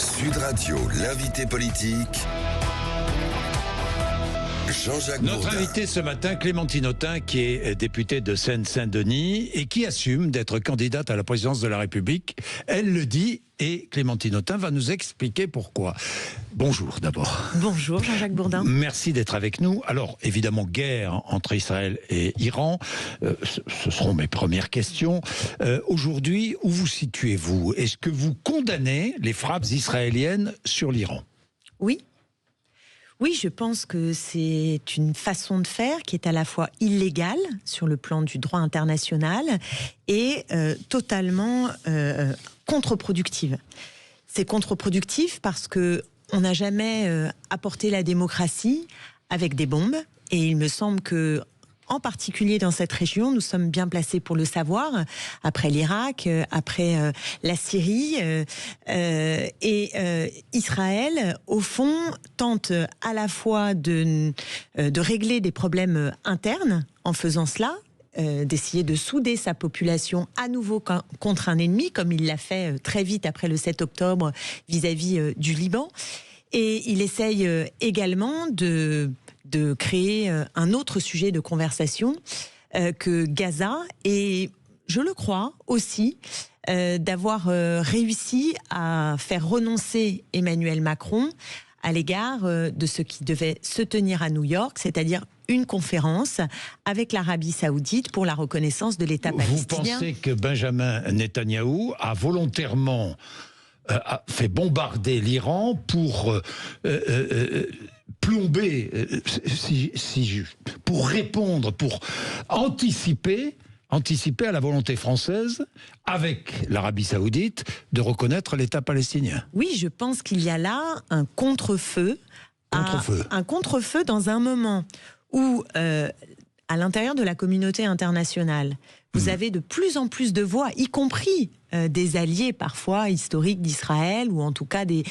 Sud Radio, l'invité politique. Jean-Jacques Notre Bourdin. invité ce matin, Clémentine Autain, qui est députée de Seine-Saint-Denis et qui assume d'être candidate à la présidence de la République. Elle le dit et Clémentine Autain va nous expliquer pourquoi. Bonjour d'abord. Bonjour Jean-Jacques Bourdin. Merci d'être avec nous. Alors évidemment, guerre entre Israël et Iran, ce seront mes premières questions. Aujourd'hui, où vous situez-vous? Est-ce que vous condamnez les frappes israéliennes sur l'Iran? Oui. Oui, je pense que c'est une façon de faire qui est à la fois illégale sur le plan du droit international et totalement contre-productive. C'est contre-productif parce que on n'a jamais apporté la démocratie avec des bombes, et il me semble que en particulier dans cette région, nous sommes bien placés pour le savoir, après l'Irak, après la Syrie, et Israël, au fond, tente à la fois de régler des problèmes internes en faisant cela, d'essayer de souder sa population à nouveau contre un ennemi, comme il l'a fait très vite après le 7 octobre vis-à-vis du Liban. Et il essaye également de créer un autre sujet de conversation que Gaza, et je le crois aussi d'avoir réussi à faire renoncer Emmanuel Macron à l'égard de ce qui devait se tenir à New York, c'est-à-dire une conférence avec l'Arabie Saoudite pour la reconnaissance de l'État palestinien. Vous pensez que Benjamin Netanyahou a volontairement fait bombarder l'Iran pour plomber, pour répondre, pour anticiper à la volonté française, avec l'Arabie Saoudite, de reconnaître l'État palestinien? Oui, je pense qu'il y a là un contre-feu. Un contre-feu dans un moment où, à l'intérieur de la communauté internationale, vous avez de plus en plus de voix, y compris des alliés parfois historiques d'Israël, ou en tout cas des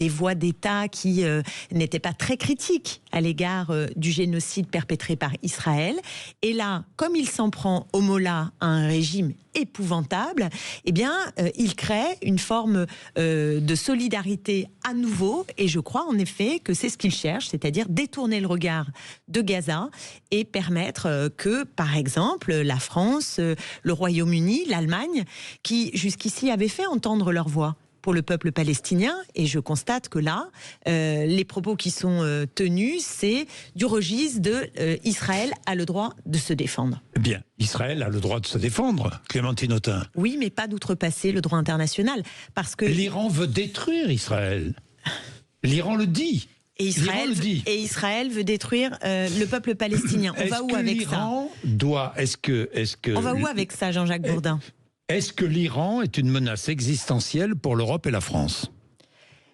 voix d'État qui n'étaient pas très critiques à l'égard du génocide perpétré par Israël. Et là, comme il s'en prend au mollah à un régime épouvantable, eh bien, il crée une forme de solidarité à nouveau, et je crois en effet que c'est ce qu'il cherche, c'est-à-dire détourner le regard de Gaza et permettre que, par exemple, la France, le Royaume-Uni, l'Allemagne, qui jusqu'ici avaient fait entendre leur voix pour le peuple palestinien, et je constate que là, les propos qui sont tenus, c'est du registre de Israël a le droit de se défendre. Bien, Israël a le droit de se défendre, Clémentine Autain. Oui, mais pas d'outrepasser le droit international, parce que l'Iran veut détruire Israël. L'Iran le dit. Et Israël veut détruire le peuple palestinien. On va où avec ça ? On va où avec ça, Jean-Jacques Bourdin ? Est-ce que l'Iran est une menace existentielle pour l'Europe et la France ?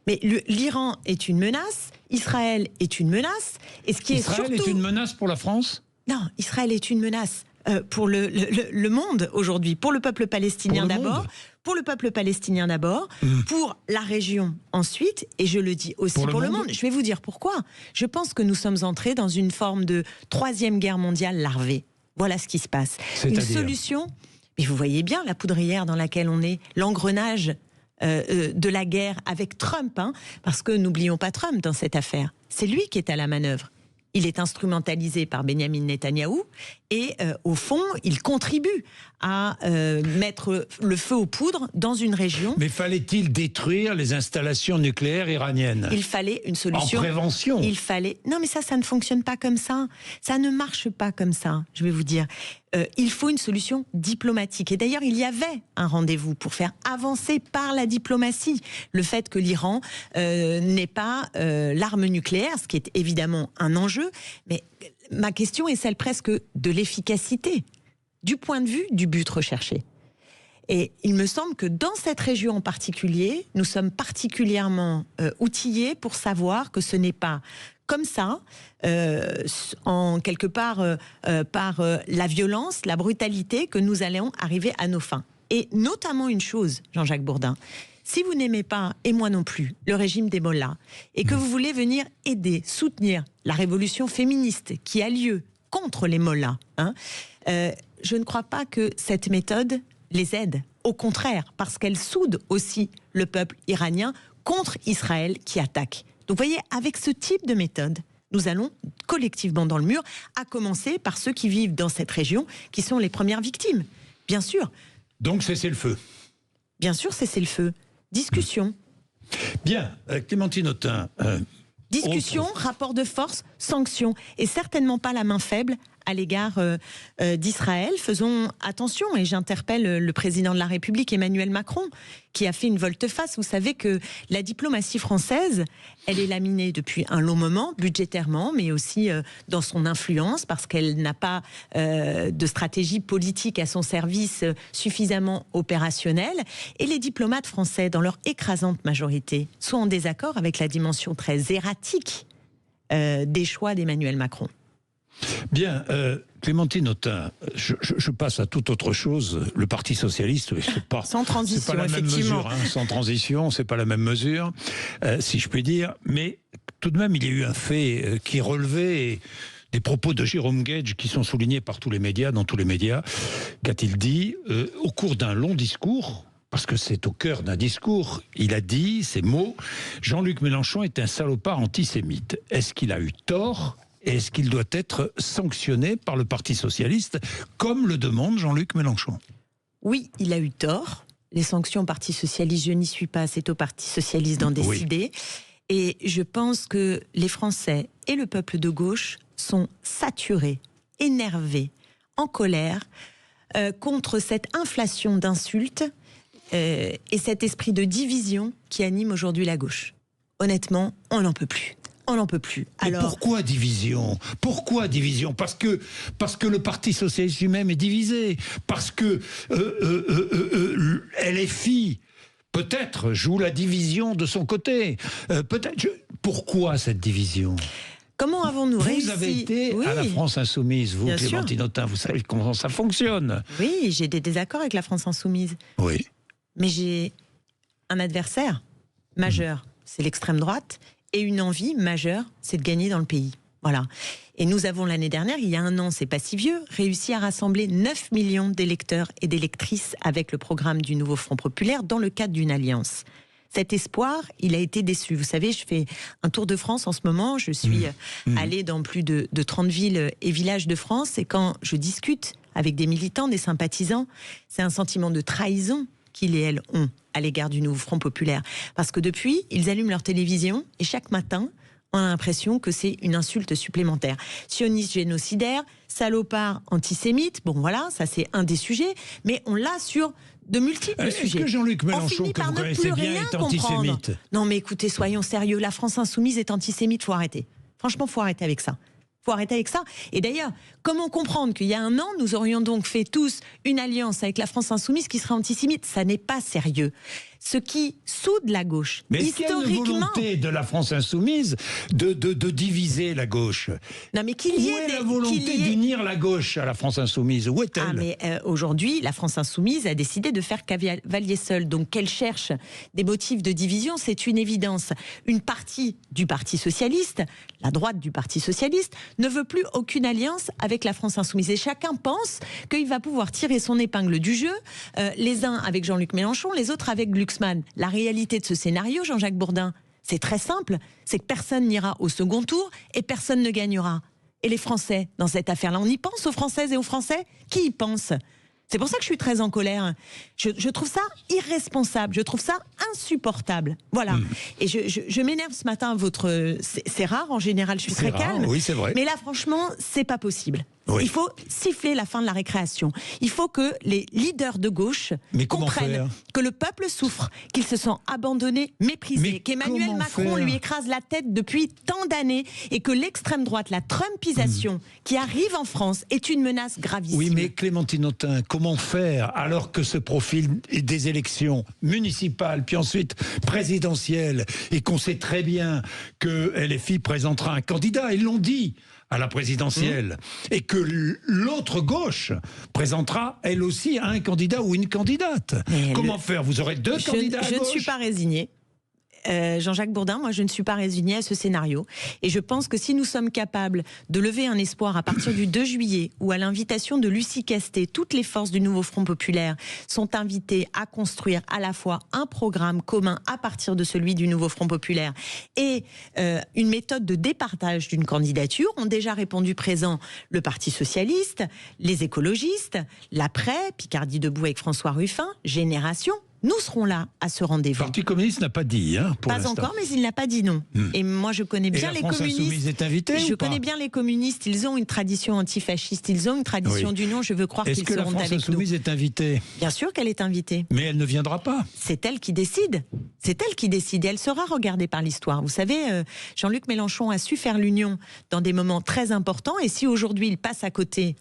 Mais l'Iran est une menace, Israël est une menace, et ce qui Israël est une menace pour la France ? Non, Israël est une menace pour le monde aujourd'hui, pour le peuple palestinien d'abord, pour le peuple palestinien d'abord, pour la région ensuite, et je le dis aussi pour le monde. Je vais vous dire pourquoi. Je pense que nous sommes entrés dans une forme de troisième guerre mondiale larvée. Voilà ce qui se passe. Une solution, mais vous voyez bien la poudrière dans laquelle on est, l'engrenage de la guerre avec Trump, parce que n'oublions pas Trump dans cette affaire. C'est lui qui est à la manœuvre. Il est instrumentalisé par Benjamin Netanyahou et au fond, il contribue à mettre le feu aux poudres dans une région. Mais fallait-il détruire les installations nucléaires iraniennes ? Il fallait une solution. En prévention. Non, mais ça ne fonctionne pas comme ça. Ça ne marche pas comme ça, je vais vous dire. Il faut une solution diplomatique. Et d'ailleurs, il y avait un rendez-vous pour faire avancer par la diplomatie le fait que l'Iran n'ait pas l'arme nucléaire, ce qui est évidemment un enjeu. Mais ma question est celle presque de l'efficacité, du point de vue du but recherché. Et il me semble que dans cette région en particulier, nous sommes particulièrement outillés pour savoir que ce n'est pas comme ça, en quelque part par la violence, la brutalité, que nous allons arriver à nos fins. Et notamment une chose, Jean-Jacques Bourdin, si vous n'aimez pas, et moi non plus, le régime des mollahs, et que vous voulez venir aider, soutenir la révolution féministe qui a lieu contre les mollahs, je ne crois pas que cette méthode les aide. Au contraire, parce qu'elle soude aussi le peuple iranien contre Israël qui attaque. Donc vous voyez, avec ce type de méthode, nous allons collectivement dans le mur, à commencer par ceux qui vivent dans cette région, qui sont les premières victimes, bien sûr. Donc cessez-le-feu. Bien sûr, cessez-le-feu. Discussion. Bien, Clémentine Autain. Discussion, rapport de force, sanctions, et certainement pas la main faible à l'égard d'Israël. Faisons attention, et j'interpelle le président de la République, Emmanuel Macron, qui a fait une volte-face. Vous savez que la diplomatie française, elle est laminée depuis un long moment, budgétairement, mais aussi dans son influence, parce qu'elle n'a pas de stratégie politique à son service suffisamment opérationnelle. Et les diplomates français, dans leur écrasante majorité, sont en désaccord avec la dimension très erratique des choix d'Emmanuel Macron. Bien, Clémentine Autain, je passe à toute autre chose. Le Parti socialiste, c'est pas, sans transition, c'est pas la même mesure, hein, sans transition, c'est pas la même mesure, si je puis dire. Mais tout de même, il y a eu un fait qui relevait des propos de Jérôme Guedj qui sont soulignés par tous les médias, dans tous les médias. Qu'a-t-il dit au cours d'un long discours? Parce que c'est au cœur d'un discours, il a dit ces mots: Jean-Luc Mélenchon est un salopard antisémite. Est-ce qu'il a eu tort? Est-ce qu'il doit être sanctionné par le Parti socialiste, comme le demande Jean-Luc Mélenchon? Oui, il a eu tort. Les sanctions au Parti socialiste, je n'y suis pas, c'est au Parti socialiste d'en décider. Oui. Et je pense que les Français et le peuple de gauche sont saturés, énervés, en colère contre cette inflation d'insultes et cet esprit de division qui anime aujourd'hui la gauche. Honnêtement, on n'en peut plus. On n'en peut plus. Alors... Mais pourquoi division? Pourquoi division? Parce que le Parti socialiste lui-même est divisé. Parce que LFI, peut-être, joue la division de son côté. Pourquoi cette division? Comment avons-nous réussi? Vous avez été à la France Insoumise, vous, Clémentine Autain, vous savez comment ça fonctionne. Oui, j'ai des désaccords avec la France Insoumise. Oui. Mais j'ai un adversaire majeur, c'est l'extrême droite. Et une envie majeure, c'est de gagner dans le pays. Voilà. Et nous avons l'année dernière, il y a un an, c'est pas si vieux, réussi à rassembler 9 millions d'électeurs et d'électrices avec le programme du nouveau Front Populaire dans le cadre d'une alliance. Cet espoir, il a été déçu. Vous savez, je fais un tour de France en ce moment. Je suis allée dans plus de 30 villes et villages de France. Et quand je discute avec des militants, des sympathisants, c'est un sentiment de trahison qu'ils et elles ont à l'égard du nouveau Front Populaire. Parce que depuis, ils allument leur télévision et chaque matin, on a l'impression que c'est une insulte supplémentaire. Sioniste génocidaire, salopard antisémite, bon voilà, ça c'est un des sujets, mais on l'a sur de multiples sujets. Est-ce que Jean-Luc Mélenchon, que vous connaissez bien, est antisémite? Non mais écoutez, soyons sérieux, la France Insoumise est antisémite, faut arrêter. Franchement, faut arrêter avec ça. Faut arrêter avec ça. Et d'ailleurs, comment comprendre qu'il y a un an, nous aurions donc fait tous une alliance avec la France Insoumise qui serait antisémite? Ça n'est pas sérieux. Ce qui soude la gauche, mais historiquement... Mais est-ce qu'il y a une volonté de la France Insoumise de diviser la gauche? Non, mais qu'il y ait... Où est la volonté d'unir la gauche à la France Insoumise? Où est-elle? Ah, mais aujourd'hui, la France Insoumise a décidé de faire cavalier seul. Donc qu'elle cherche des motifs de division, c'est une évidence. Une partie du Parti Socialiste, la droite du Parti Socialiste, ne veut plus aucune alliance avec la France Insoumise. Et chacun pense qu'il va pouvoir tirer son épingle du jeu, les uns avec Jean-Luc Mélenchon, les autres avec Glucksmann. La réalité de ce scénario, Jean-Jacques Bourdin, c'est très simple, c'est que personne n'ira au second tour et personne ne gagnera. Et les Français, dans cette affaire-là, on y pense aux Françaises et aux Français? Qui y pense? C'est pour ça que je suis très en colère. Je trouve ça irresponsable, je trouve ça insupportable. Voilà. Et je m'énerve ce matin. C'est rare, en général, je suis très calme. Oui, c'est vrai. Mais là, franchement, c'est pas possible. Oui. Il faut siffler la fin de la récréation. Il faut que les leaders de gauche comprennent que le peuple souffre, qu'il se sent abandonné, méprisé, qu'Emmanuel Macron lui écrase la tête depuis tant d'années et que l'extrême droite, la trumpisation qui arrive en France est une menace gravissime. Oui, mais Clémentine Autain, comment faire alors que se profilent des élections municipales, puis ensuite présidentielles, et qu'on sait très bien que LFI présentera un candidat, ils l'ont dit, à la présidentielle, et que l'autre gauche présentera elle aussi un candidat ou une candidate. Mais comment faire? Vous aurez deux candidats à gauche? Je ne suis pas résignée. Jean-Jacques Bourdin, moi je ne suis pas résignée à ce scénario. Et je pense que si nous sommes capables de lever un espoir à partir du 2 juillet, où à l'invitation de Lucie Castet, toutes les forces du Nouveau Front Populaire sont invitées à construire à la fois un programme commun à partir de celui du Nouveau Front Populaire et une méthode de départage d'une candidature, ont déjà répondu présent le Parti Socialiste, les écologistes, l'Après, Picardie debout avec François Ruffin, Génération. Nous serons là à ce rendez-vous. Le Parti communiste n'a pas dit, pour pas l'instant. Encore, mais il n'a pas dit non. Et moi, je connais bien les communistes. La France insoumise est invitée Je ou pas connais bien les communistes. Ils ont une tradition antifasciste. Ils ont une tradition d'union. Je veux croire qu'ils seront avec nous. Est-ce que la France insoumise est invitée? Bien sûr qu'elle est invitée. Mais elle ne viendra pas. C'est elle qui décide. C'est elle qui décide. Et elle sera regardée par l'histoire. Vous savez, Jean-Luc Mélenchon a su faire l'union dans des moments très importants. Et si aujourd'hui il passe à côté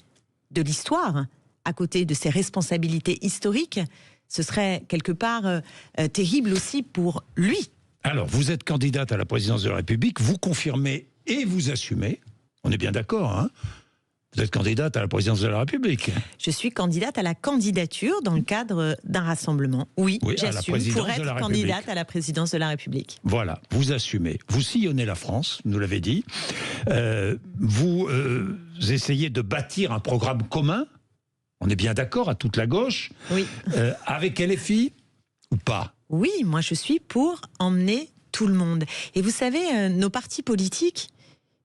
de l'histoire, à côté de ses responsabilités historiques, ce serait quelque part terrible aussi pour lui. Alors, vous êtes candidate à la présidence de la République, vous confirmez et vous assumez, on est bien d'accord, hein? Vous êtes candidate à la présidence de la République. Je suis candidate à la candidature dans le cadre d'un rassemblement. Oui, j'assume pour être candidate à la présidence de la République. Voilà, vous assumez. Vous sillonnez la France, nous l'avez dit. Vous essayez de bâtir un programme commun. On est bien d'accord, à toute la gauche. Oui. Avec LFI ou pas? Oui, moi je suis pour emmener tout le monde. Et vous savez, nos partis politiques,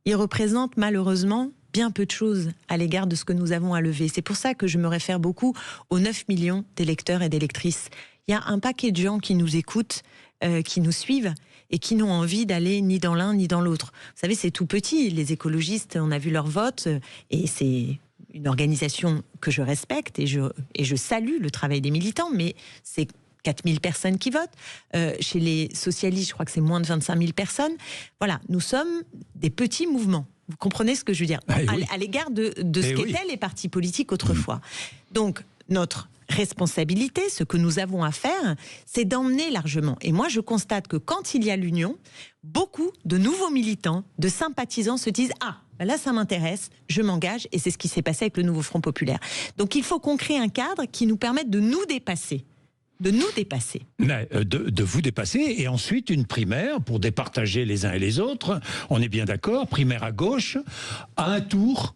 ils représentent malheureusement bien peu de choses à l'égard de ce que nous avons à lever. C'est pour ça que je me réfère beaucoup aux 9 millions d'électeurs et d'électrices. Il y a un paquet de gens qui nous écoutent, qui nous suivent et qui n'ont envie d'aller ni dans l'un ni dans l'autre. Vous savez, c'est tout petit. Les écologistes, on a vu leur vote et c'est une organisation que je respecte et je salue le travail des militants, mais c'est 4000 personnes qui votent. Chez les socialistes, je crois que c'est moins de 25 000 personnes. Voilà, nous sommes des petits mouvements. Vous comprenez ce que je veux dire? À l'égard de ce qu'étaient les partis politiques autrefois. Donc, notre responsabilité, ce que nous avons à faire, c'est d'emmener largement. Et moi, je constate que quand il y a l'union, beaucoup de nouveaux militants, de sympathisants se disent « Ah, là, ça m'intéresse, je m'engage », et c'est ce qui s'est passé avec le Nouveau Front Populaire. Donc, il faut qu'on crée un cadre qui nous permette de nous dépasser. De nous dépasser. De vous dépasser, et ensuite une primaire pour départager les uns et les autres. On est bien d'accord, primaire à gauche, à un tour.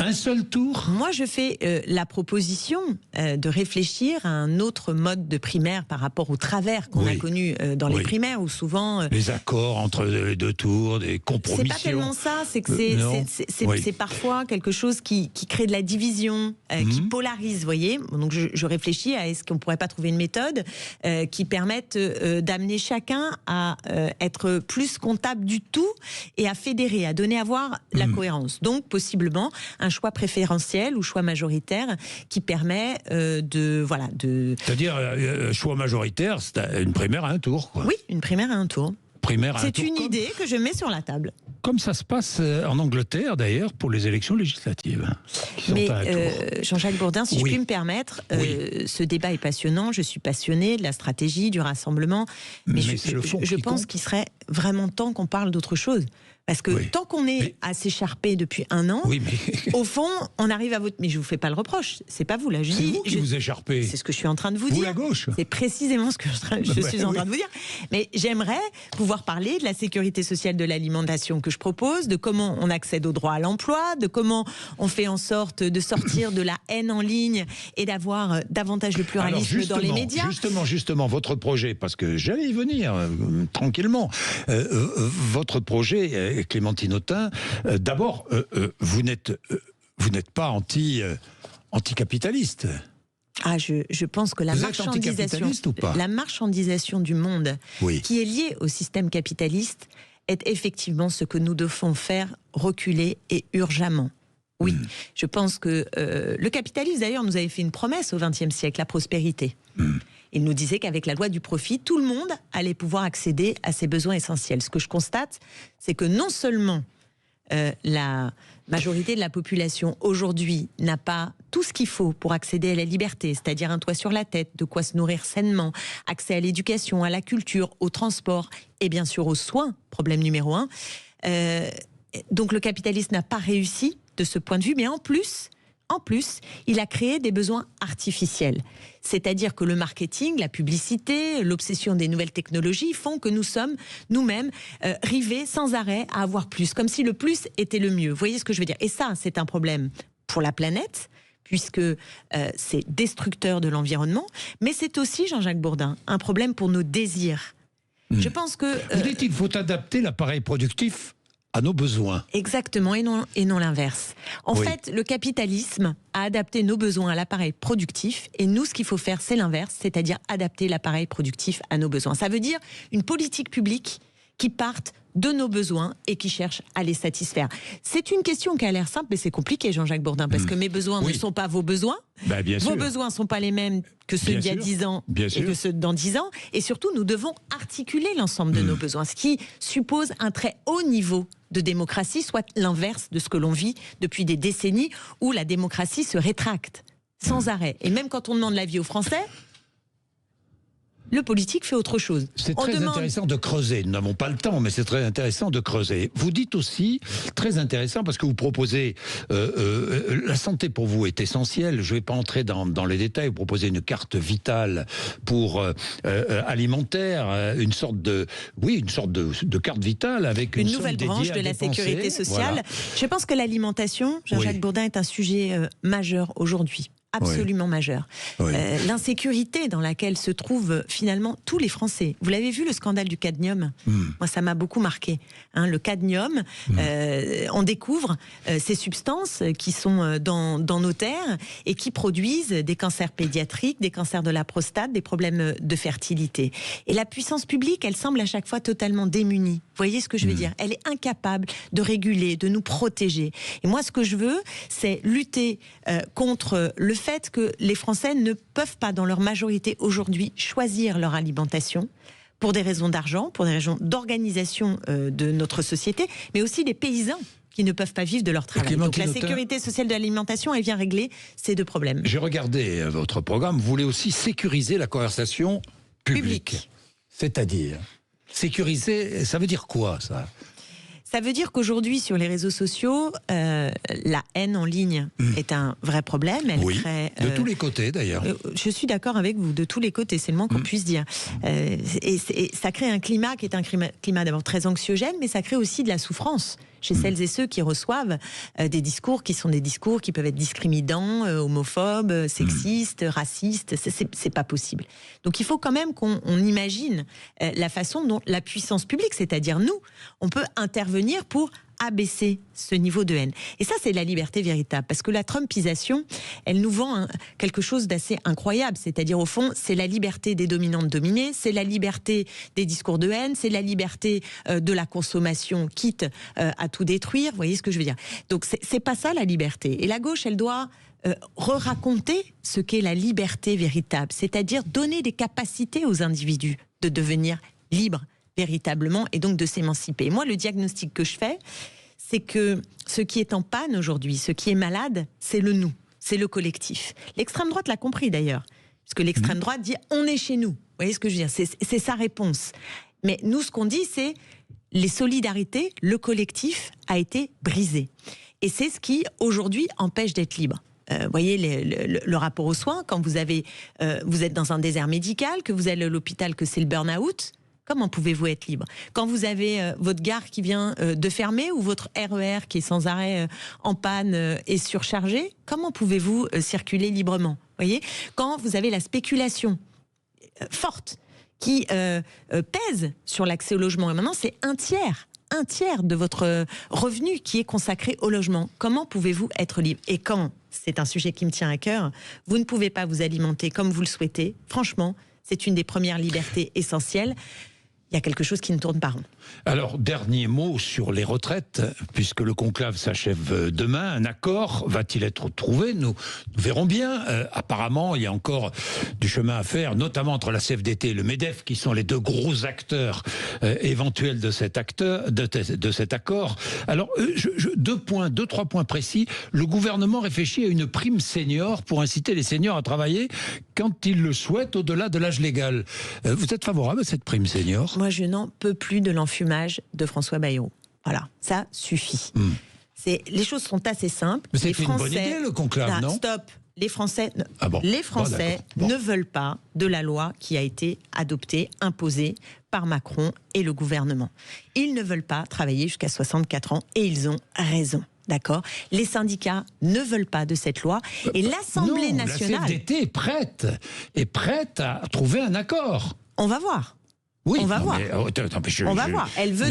Un seul tour? Moi, je fais la proposition de réfléchir à un autre mode de primaire par rapport au travers qu'on a connu dans les primaires, où souvent... les accords entre les deux tours, des compromissions... C'est pas tellement ça, c'est que c'est parfois quelque chose qui crée de la division, qui polarise, vous voyez. Donc je réfléchis à est-ce qu'on pourrait pas trouver une méthode qui permette d'amener chacun à être plus comptable du tout et à fédérer, à donner à voir la cohérence. Donc, possiblement, un choix préférentiel ou choix majoritaire qui permet de... C'est-à-dire, choix majoritaire, c'est une primaire à un tour, quoi. Oui, une primaire à un tour. C'est une idée que je mets sur la table. Comme ça se passe en Angleterre, d'ailleurs, pour les élections législatives. Mais Jean-Jacques Bourdin, si je puis me permettre, ce débat est passionnant. Je suis passionnée de la stratégie, du rassemblement. Mais je pense qu'il serait vraiment temps qu'on parle d'autre chose. Parce que tant qu'on est à s'écharper depuis un an, au fond, on arrive à voter. Mais je ne vous fais pas le reproche. C'est pas vous, là. C'est vous qui vous écharpez. C'est ce que je suis en train de vous dire. Vous, la gauche. C'est précisément ce que je suis en train de vous dire. Mais j'aimerais pouvoir parler de la sécurité sociale de l'alimentation que je propose, de comment on accède au droit à l'emploi, de comment on fait en sorte de sortir de la haine en ligne et d'avoir davantage de pluralisme dans les médias. Justement, votre projet, parce que j'allais y venir tranquillement, votre projet... Clémentine Autain, d'abord, vous n'êtes pas anticapitaliste. Je pense que la marchandisation du monde, qui est liée au système capitaliste, est effectivement ce que nous devons faire reculer et urgemment. Oui, je pense que le capitalisme, d'ailleurs, nous avait fait une promesse au XXe siècle, la prospérité. Il nous disait qu'avec la loi du profit, tout le monde allait pouvoir accéder à ses besoins essentiels. Ce que je constate, c'est que non seulement la majorité de la population aujourd'hui n'a pas tout ce qu'il faut pour accéder à la liberté, c'est-à-dire un toit sur la tête, de quoi se nourrir sainement, accès à l'éducation, à la culture, au transport et bien sûr aux soins, problème numéro 1. Donc le capitalisme n'a pas réussi de ce point de vue, mais en plus, En plus, il a créé des besoins artificiels. C'est-à-dire que le marketing, la publicité, l'obsession des nouvelles technologies font que nous sommes nous-mêmes rivés sans arrêt à avoir plus, comme si le plus était le mieux. Vous voyez ce que je veux dire? Et ça, c'est un problème pour la planète, puisque c'est destructeur de l'environnement, mais c'est aussi, Jean-Jacques Bourdin, un problème pour nos désirs. Je pense que... Vous dites qu'il faut adapter l'appareil productif à nos besoins. Exactement, et non l'inverse. En fait, le capitalisme a adapté nos besoins à l'appareil productif, et nous, ce qu'il faut faire, c'est l'inverse, c'est-à-dire adapter l'appareil productif à nos besoins. Ça veut dire une politique publique qui parte de nos besoins et qui cherche à les satisfaire. C'est une question qui a l'air simple, mais c'est compliqué, Jean-Jacques Bourdin, parce que mes besoins ne sont pas vos besoins. Vos besoins ne sont pas les mêmes que ceux d'il y a 10 ans et que ceux dans 10 ans. Et surtout, nous devons articuler l'ensemble de nos besoins, ce qui suppose un très haut niveau de démocratie, soit l'inverse de ce que l'on vit depuis des décennies, où la démocratie se rétracte sans arrêt. Et même quand on demande l'avis aux Français, le politique fait autre chose. C'est très intéressant de creuser. Nous n'avons pas le temps, mais c'est très intéressant de creuser. Vous dites aussi, très intéressant, parce que vous proposez, la santé pour vous est essentielle. Je ne vais pas entrer dans les détails. Vous proposez une carte vitale pour alimentaire, une sorte de carte vitale avec une nouvelle branche de la sécurité sociale. Voilà. Je pense que l'alimentation, Jean-Jacques Bourdin, est un sujet majeur aujourd'hui. Absolument majeur. L'insécurité dans laquelle se trouvent finalement tous les Français. Vous l'avez vu, le scandale du cadmium. Moi, ça m'a beaucoup marqué. Le cadmium, on découvre ces substances qui sont dans nos terres et qui produisent des cancers pédiatriques, des cancers de la prostate, des problèmes de fertilité. Et la puissance publique, elle semble à chaque fois totalement démunie. Vous voyez ce que je veux dire? Elle est incapable de réguler, de nous protéger. Et moi, ce que je veux, c'est lutter contre le fait que les Français ne peuvent pas, dans leur majorité aujourd'hui, choisir leur alimentation pour des raisons d'argent, pour des raisons d'organisation de notre société, mais aussi les paysans qui ne peuvent pas vivre de leur travail. Donc la sécurité sociale de l'alimentation, elle vient régler ces deux problèmes. J'ai regardé votre programme, vous voulez aussi sécuriser la conversation publique. C'est-à-dire, sécuriser, ça veut dire quoi, ça ? Ça veut dire qu'aujourd'hui, sur les réseaux sociaux, la haine en ligne est un vrai problème. Elle crée, de tous les côtés d'ailleurs. Je suis d'accord avec vous, de tous les côtés, c'est le moins qu'on puisse dire. Et ça crée un climat qui est un climat d'abord très anxiogène, mais ça crée aussi de la souffrance chez celles et ceux qui reçoivent des discours qui sont des discours qui peuvent être discriminants, homophobes, sexistes, racistes. C'est pas possible. Donc il faut quand même qu'on imagine la façon dont la puissance publique, c'est-à-dire nous, on peut intervenir pour abaisser ce niveau de haine. Et ça, c'est la liberté véritable. Parce que la Trumpisation, elle nous vend quelque chose d'assez incroyable. C'est-à-dire, au fond, c'est la liberté des dominants de dominer, c'est la liberté des discours de haine, c'est la liberté de la consommation, quitte à tout détruire. Vous voyez ce que je veux dire? Donc, c'est pas ça, la liberté. Et la gauche, elle doit re-raconter ce qu'est la liberté véritable. C'est-à-dire donner des capacités aux individus de devenir libres véritablement, et donc de s'émanciper. Moi, le diagnostic que je fais, c'est que ce qui est en panne aujourd'hui, ce qui est malade, c'est le nous, c'est le collectif. L'extrême droite l'a compris d'ailleurs, parce que l'extrême droite dit « on est chez nous ». Vous voyez ce que je veux dire? C'est sa réponse. Mais nous, ce qu'on dit, c'est les solidarités, le collectif a été brisé. Et c'est ce qui, aujourd'hui, empêche d'être libre. Vous voyez le rapport aux soins, quand vous êtes dans un désert médical, que vous allez à l'hôpital, que c'est le burn-out. Comment pouvez-vous être libre? Quand vous avez votre gare qui vient de fermer ou votre RER qui est sans arrêt en panne et surchargé, comment pouvez-vous circuler librement? Voyez, quand vous avez la spéculation forte qui pèse sur l'accès au logement, et maintenant c'est un tiers de votre revenu qui est consacré au logement. Comment pouvez-vous être libre? Et quand, c'est un sujet qui me tient à cœur, vous ne pouvez pas vous alimenter comme vous le souhaitez, franchement, c'est une des premières libertés essentielles. Il y a quelque chose qui ne tourne pas rond. Alors, dernier mot sur les retraites, puisque le conclave s'achève demain. Un accord va-t-il être trouvé? Nous verrons bien. Apparemment, il y a encore du chemin à faire, notamment entre la CFDT et le MEDEF, qui sont les deux gros acteurs éventuels de cet accord. Alors, deux, trois points précis. Le gouvernement réfléchit à une prime senior pour inciter les seniors à travailler quand ils le souhaitent, au-delà de l'âge légal. Vous êtes favorable à cette prime senior? Moi, je n'en peux plus de l'enfumage de François Bayrou. Voilà, ça suffit. Les choses sont assez simples. Mais c'était une bonne idée, le conclave, non ? Stop. Les Français, Bon. ne veulent pas de la loi qui a été adoptée, imposée par Macron et le gouvernement. Ils ne veulent pas travailler jusqu'à 64 ans et ils ont raison. D'accord ? Les syndicats ne veulent pas de cette loi et l'Assemblée nationale... La CFDT est prête à trouver un accord. On va voir. Oui, on va voir. On va voir. Elle veut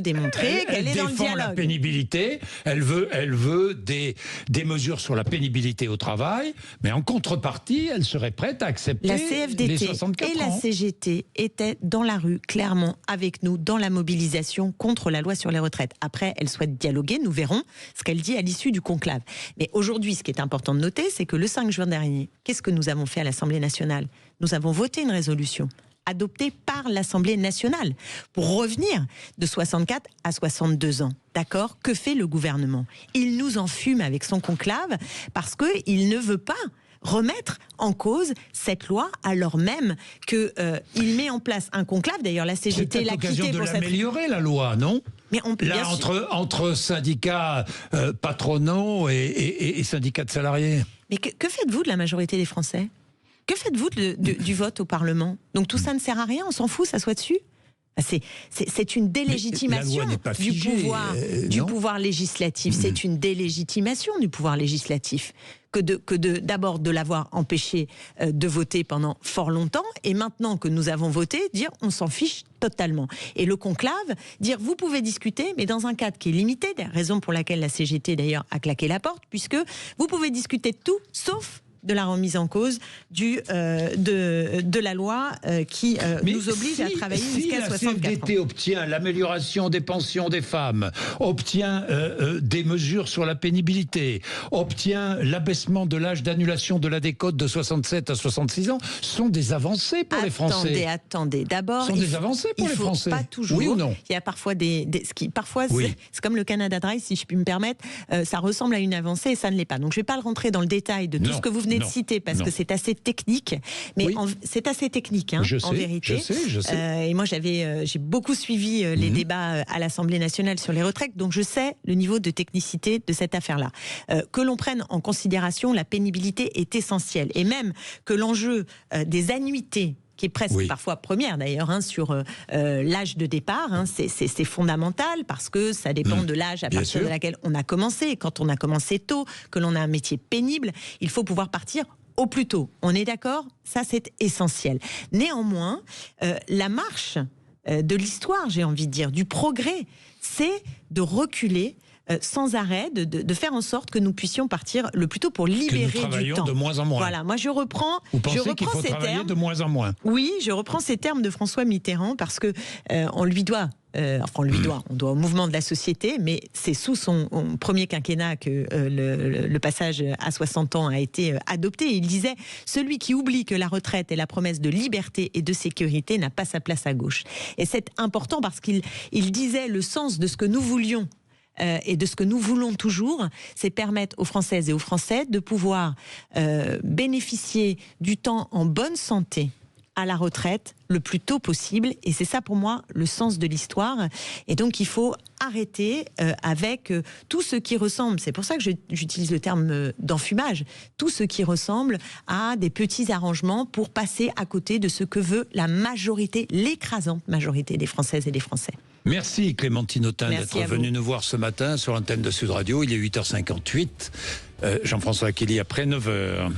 démontrer qu'elle est dans le dialogue. La pénibilité. Elle veut des mesures sur la pénibilité au travail, mais en contrepartie, elle serait prête à accepter la CFDT les 64 et la CGT étaient dans la rue, clairement, avec nous, dans la mobilisation contre la loi sur les retraites. Après, elle souhaite dialoguer. Nous verrons ce qu'elle dit à l'issue du conclave. Mais aujourd'hui, ce qui est important de noter, c'est que le 5 juin dernier, qu'est-ce que nous avons fait à l'Assemblée nationale ? Nous avons voté une résolution adoptée par l'Assemblée nationale pour revenir de 64 à 62 ans. D'accord ? Que fait le gouvernement ? Il nous enfume avec son conclave parce qu'il ne veut pas remettre en cause cette loi alors même qu'il met en place un conclave. D'ailleurs, la CGT l'a quitté pour cette... l'améliorer, la loi, non ? Mais on peut là, entre syndicats patronaux et syndicats de salariés. Mais que faites-vous de la majorité des Français ? Que faites-vous du vote au Parlement ? Donc tout ça ne sert à rien, on s'en fout, ça soit dessus ? C'est une délégitimation du pouvoir législatif. C'est une délégitimation du pouvoir législatif d'abord de l'avoir empêché de voter pendant fort longtemps et maintenant que nous avons voté, dire on s'en fiche totalement. Et le conclave, dire vous pouvez discuter mais dans un cadre qui est limité, raison pour laquelle la CGT d'ailleurs a claqué la porte, puisque vous pouvez discuter de tout sauf de la remise en cause de la loi qui nous oblige à travailler jusqu'à 64 ans. Si la CFDT obtient l'amélioration des pensions des femmes, obtient des mesures sur la pénibilité, obtient l'abaissement de l'âge d'annulation de la décote de 67 à 66 ans, sont des avancées pour les Français. Attendez. D'abord, sont des avancées pour les Français. Pas toujours. Oui ou non ? Il y a parfois c'est comme le Canada Dry, si je puis me permettre, ça ressemble à une avancée et ça ne l'est pas. Donc je ne vais pas rentrer dans le détail de tout ce que vous venez de citer parce que c'est assez technique, mais c'est assez technique en vérité. Je sais. Et moi j'ai beaucoup suivi les débats à l'Assemblée nationale sur les retraites, donc je sais le niveau de technicité de cette affaire-là. Que l'on prenne en considération la pénibilité est essentiel, et même que l'enjeu des annuités qui est presque parfois première d'ailleurs sur l'âge de départ, c'est fondamental parce que ça dépend de l'âge à partir de laquelle on a commencé. Quand on a commencé tôt, que l'on a un métier pénible, il faut pouvoir partir au plus tôt. On est d'accord ? Ça, c'est essentiel. Néanmoins, la marche de l'histoire, j'ai envie de dire, du progrès, c'est de reculer sans arrêt, de faire en sorte que nous puissions partir le plus tôt pour libérer du temps. Que nous travaillions de moins en moins. Voilà, moi je reprends. Vous pensez qu'il faut travailler de moins en moins ? Oui, je reprends ces termes de François Mitterrand parce que on lui doit. On doit au mouvement de la société, mais c'est sous son premier quinquennat que le passage à 60 ans a été adopté. Il disait « Celui qui oublie que la retraite est la promesse de liberté et de sécurité n'a pas sa place à gauche ». Et c'est important parce qu'il disait le sens de ce que nous voulions et de ce que nous voulons toujours, c'est permettre aux Françaises et aux Français de pouvoir bénéficier du temps en bonne santé à la retraite le plus tôt possible, et c'est ça pour moi le sens de l'histoire. Et donc il faut arrêter avec tout ce qui ressemble, c'est pour ça que j'utilise le terme d'enfumage, tout ce qui ressemble à des petits arrangements pour passer à côté de ce que veut la majorité, l'écrasante majorité des Françaises et des Français. Merci Clémentine Autain d'être venue nous voir ce matin sur l'antenne de Sud Radio. Il est 8h58. Jean-François Kelly après 9h.